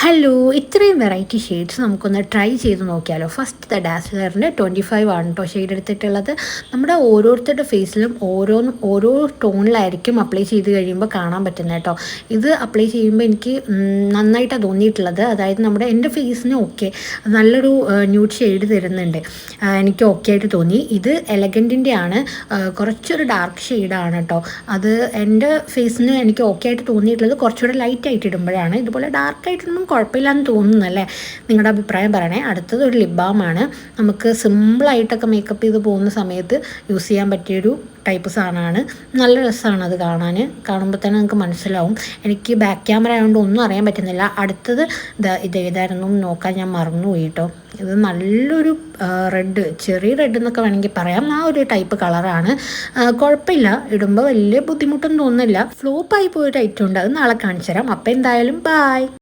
Hello, ഇത്രയും variety shades നമുക്കൊന്ന് try ചെയ്ത് നോക്കിയാലോ. ഫസ്റ്റ് ഡാസ്ലറിൻ്റെ 25 ആണ് കേട്ടോ ഷെയ്ഡ് എടുത്തിട്ടുള്ളത്. നമ്മുടെ ഓരോരുത്തരുടെ ഫേസിലും ഓരോ ടോണിലായിരിക്കും അപ്ലൈ ചെയ്ത് കഴിയുമ്പോൾ കാണാൻ പറ്റുന്നത് കേട്ടോ. ഇത് അപ്ലൈ ചെയ്യുമ്പോൾ എനിക്ക് നന്നായിട്ടാണ് തോന്നിയിട്ടുള്ളത്. അതായത് എൻ്റെ ഫേസിന് ഓക്കെ നല്ലൊരു ന്യൂഡ് ഷെയ്ഡ് തരുന്നുണ്ട്. എനിക്ക് ഓക്കെ ആയിട്ട് തോന്നി. ഇത് എലഗൻറ്റിൻ്റെ ആണ്, കുറച്ചൊരു ഡാർക്ക് ഷെയ്ഡാണ് കേട്ടോ. അത് എൻ്റെ ഫേസിന് എനിക്ക് ഓക്കെ ആയിട്ട് തോന്നിയിട്ടുള്ളത് കുറച്ചുകൂടെ ലൈറ്റ് ആയിട്ട് ഇടുമ്പോഴാണ്. ഇതുപോലെ ഡാർക്കായിട്ടൊന്നും കുഴപ്പമില്ലാന്ന് തോന്നുന്നല്ലേ. നിങ്ങളുടെ അഭിപ്രായം പറയണേ. അടുത്തത് ഒരു ലിപ് ബാമാണ്. നമുക്ക് സിമ്പിളായിട്ടൊക്കെ മേക്കപ്പ് ചെയ്ത് പോകുന്ന സമയത്ത് യൂസ് ചെയ്യാൻ പറ്റിയൊരു ടൈപ്പ് സാധനമാണ്. നല്ല രസമാണ് അത് കാണുമ്പോൾ തന്നെ നിങ്ങൾക്ക് മനസ്സിലാവും. എനിക്ക് ബാക്ക് ക്യാമറ ആയതുകൊണ്ട് ഒന്നും അറിയാൻ പറ്റുന്നില്ല. അടുത്തത് ഇത് ഏതായിരുന്നു നോക്കാൻ ഞാൻ മറന്നുപോയി കേട്ടോ. ഇത് നല്ലൊരു റെഡ്, ചെറിയ റെഡ് എന്നൊക്കെ വേണമെങ്കിൽ പറയാം. ആ ഒരു ടൈപ്പ് കളറാണ്. കുഴപ്പമില്ല, ഇടുമ്പോൾ വലിയ ബുദ്ധിമുട്ടൊന്നും തോന്നുന്നില്ല. ഫ്ലോപ്പായി പോയൊരു ഐറ്റം ഉണ്ട്, അത് നാളെ കാണിച്ചു തരാം. അപ്പോൾ എന്തായാലും ബായ്.